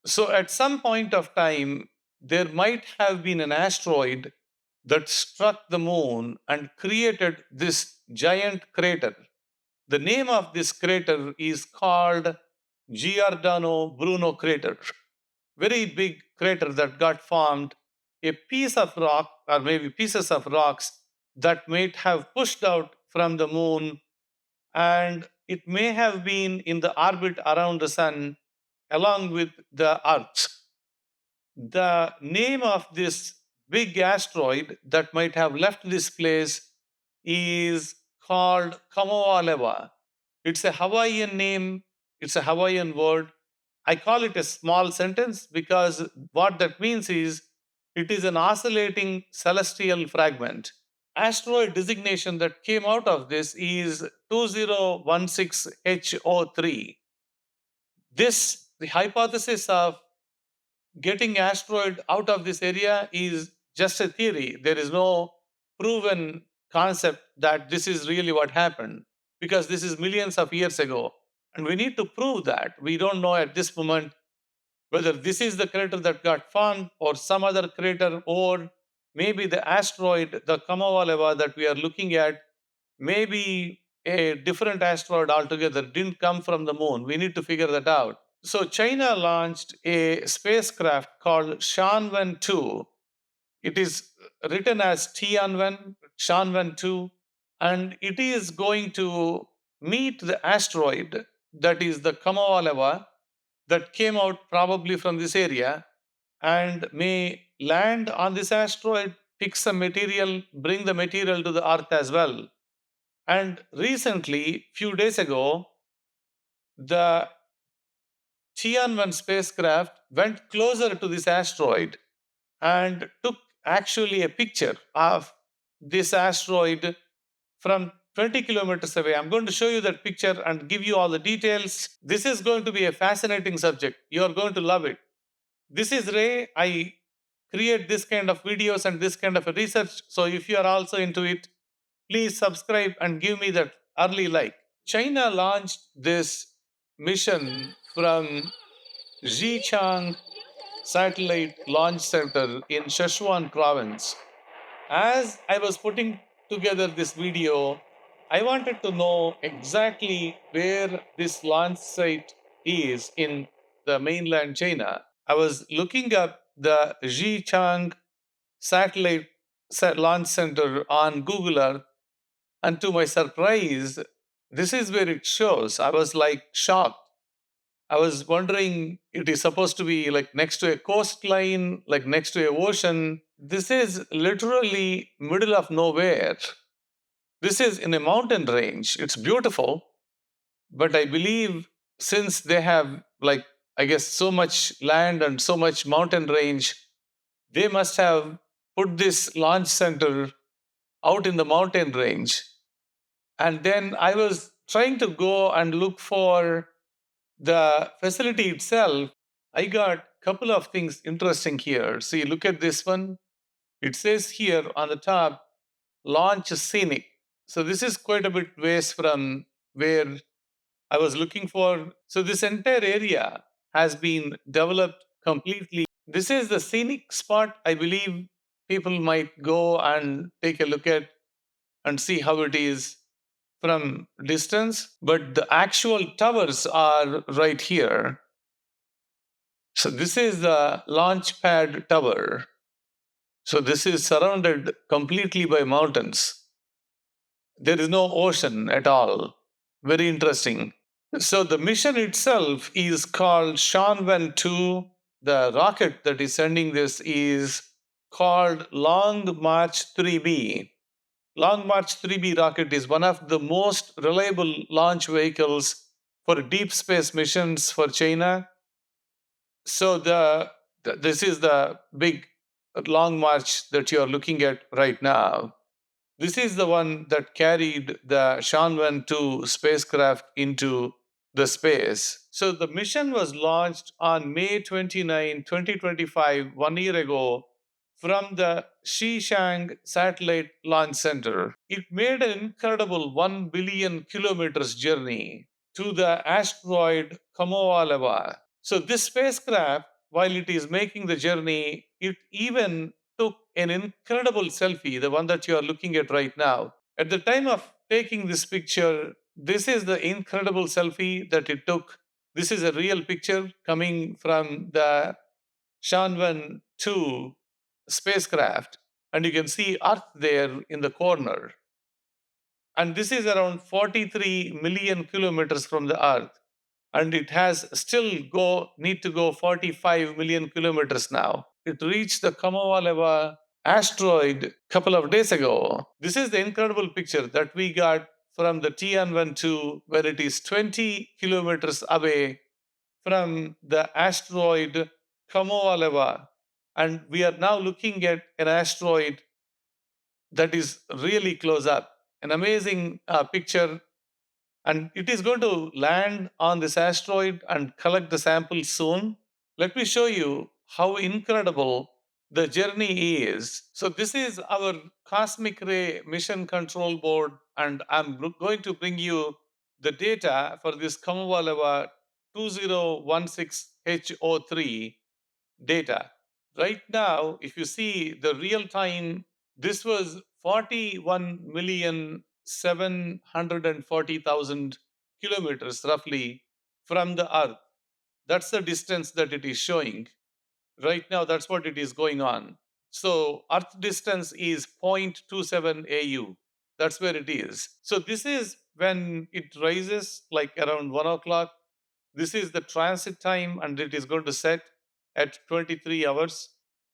So at some point of time, there might have been an asteroid that struck the moon and created this giant crater. The name of this crater is called Giordano Bruno crater. Very big crater that got formed. A piece of rock, or maybe pieces of rocks, that might have pushed out from the moon, and it may have been in the orbit around the sun along with the Earth. The name of this big asteroid that might have left this place is called Kamo'oalewa. It's a Hawaiian name, it's a Hawaiian word. I call it a small sentence because what that means is it is an oscillating celestial fragment. Asteroid designation that came out of this is 2016H03. The hypothesis of getting asteroid out of this area is just a theory. There is no proven concept that this is really what happened because this is millions of years ago. And we need to prove that. We don't know at this moment whether this is the crater that got formed or some other crater, or maybe the asteroid, the Kamo'oalewa that we are looking at, maybe a different asteroid altogether, didn't come from the moon. We need to figure that out. So China launched a spacecraft called Shanwen 2. It is written as Tianwen, Shanwen 2, and it is going to meet the asteroid that is the Kamo'oalewa that came out probably from this area and may land on this asteroid, pick some material, bring the material to the Earth as well. And recently, few days ago, the Tianwen spacecraft went closer to this asteroid and took actually a picture of this asteroid from 20 kilometers away. I'm going to show you that picture and give you all the details. This is going to be a fascinating subject. You are going to love it. This is Ray. I create this kind of videos and this kind of a research. So if you are also into it, please subscribe and give me that early like. China launched this mission from Xichang Satellite Launch Center in Sichuan province. As I was putting together this video, I wanted to know exactly where this launch site is in the mainland China. I was looking up the Xichang Satellite Launch Center on Google Earth, and to my surprise, this is where it shows. I was like shocked. I was wondering, it is supposed to be like next to a coastline, like next to a ocean. This is literally middle of nowhere. This is in a mountain range. It's beautiful, but I believe since they have like, I guess, so much land and so much mountain range, they must have put this launch center out in the mountain range. And then I was trying to go and look for the facility itself. I got a couple of things interesting here. See, look at this one. It says here on the top, launch scenic. So this is quite a bit ways from where I was looking for. So this entire area has been developed completely. This is the scenic spot. I believe people might go and take a look at and see how it is from distance, but the actual towers are right here. So this is the launch pad tower. So this is surrounded completely by mountains. There is no ocean at all. Very interesting. So the mission itself is called Shanwen 2. The rocket that is sending this is called Long March 3B. Long March 3B rocket is one of the most reliable launch vehicles for deep space missions for China. So this is the big Long March that you are looking at right now. This is the one that carried the Shanwen 2 spacecraft into the space. So the mission was launched on May 29, 2025, 1 year ago, from the Xichang Satellite Launch Center. It made an incredible 1 billion kilometers journey to the asteroid Kamo'alewa. So this spacecraft while it is making the journey, it even took an incredible selfie, the one that you are looking at right now. At the time of taking this picture, this is the incredible selfie that it took. This is a real picture coming from the Shanwen 2 spacecraft, and you can see Earth there in the corner. And this is around 43 million kilometers from the Earth, and it has still need to go 45 million kilometers now. It reached the Kamo'oalewa asteroid a couple of days ago. This is the incredible picture that we got from the Tianwen 2, where it is 20 kilometers away from the asteroid Kamo'oalewa. And we are now looking at an asteroid that is really close up. An amazing picture, and it is going to land on this asteroid and collect the samples soon. Let me show you how incredible the journey is. So this is our cosmic ray mission control board, and I'm going to bring you the data for this Kamooalewa 2016HO3 data. Right now, if you see the real time, this was 41,740,000 kilometers roughly from the Earth. That's the distance that it is showing. Right now, that's what it is going on. So, Earth distance is 0.27 AU. That's where it is. So, this is when it rises like around 1 o'clock. This is the transit time, and it is going to set at 23 hours.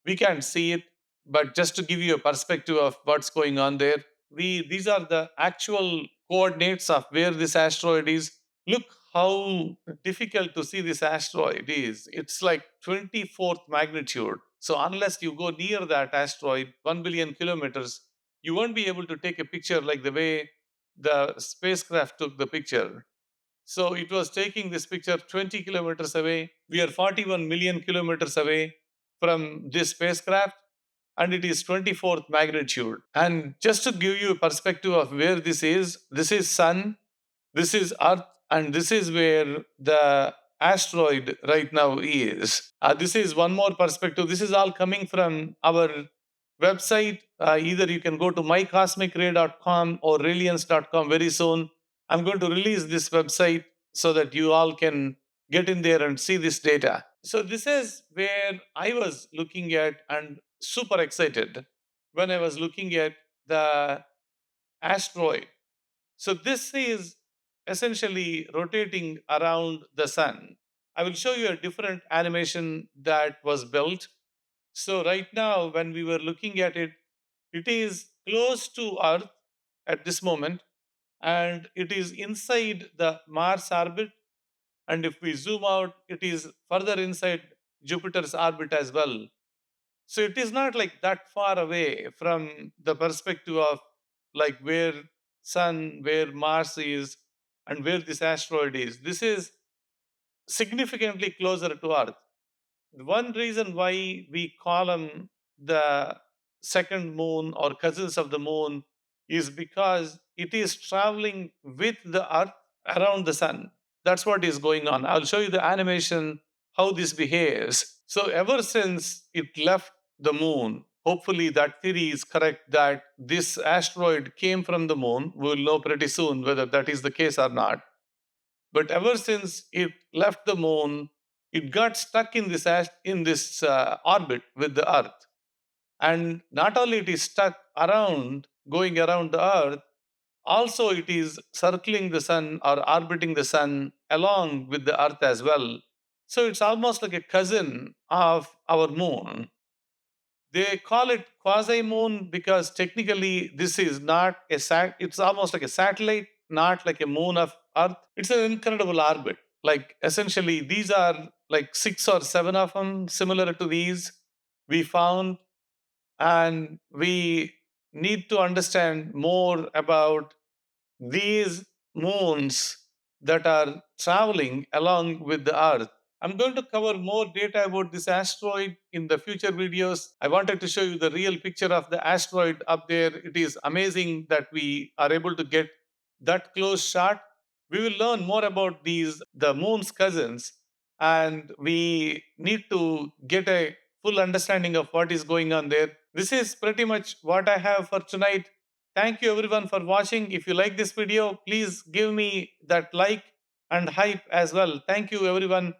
We can't see it, but just to give you a perspective of what's going on there, these are the actual coordinates of where this asteroid is. Look how difficult to see this asteroid is. It's like 24th magnitude. So unless you go near that asteroid, 1 billion kilometers, you won't be able to take a picture like the way the spacecraft took the picture. So it was taking this picture 20 kilometers away. We are 41 million kilometers away from this spacecraft, and it is 24th magnitude. And just to give you a perspective of where this is Sun, this is Earth, and this is where the asteroid right now is. This is one more perspective. This is all coming from our website. Either you can go to mycosmicray.com or reliance.com very soon. I'm going to release this website so that you all can get in there and see this data. So this is where I was looking at and super excited when I was looking at the asteroid. So this is essentially rotating around the sun. I will show you a different animation that was built. So right now, when we were looking at it, it is close to Earth at this moment, and it is inside the Mars orbit. And if we zoom out, it is further inside Jupiter's orbit as well. So it is not like that far away from the perspective of like where Sun, where Mars is, and where this asteroid is. This is significantly closer to Earth. One reason why we call them the second moon or cousins of the moon is because it is traveling with the Earth around the sun. That's what is going on. I'll show you the animation, how this behaves. So, ever since it left the moon, hopefully that theory is correct that this asteroid came from the moon. We'll know pretty soon whether that is the case or not. But ever since it left the moon, it got stuck in this orbit with the Earth. And not only it is stuck around, going around the Earth, also it is circling the sun or orbiting the sun along with the Earth as well. So it's almost like a cousin of our moon. They call it quasi-moon because technically this is not it's almost like a satellite, not like a moon of Earth. It's an incredible orbit. Like essentially, these are like 6 or 7 of them similar to these we found, and we need to understand more about these moons that are traveling along with the Earth. I'm going to cover more data about this asteroid in the future videos. I wanted to show you the real picture of the asteroid up there. It is amazing that we are able to get that close shot. We will learn more about the moon's cousins and we need to get a full understanding of what is going on there. This is pretty much what I have for tonight. Thank you everyone for watching. If you like this video, please give me that like and hype as well. Thank you everyone.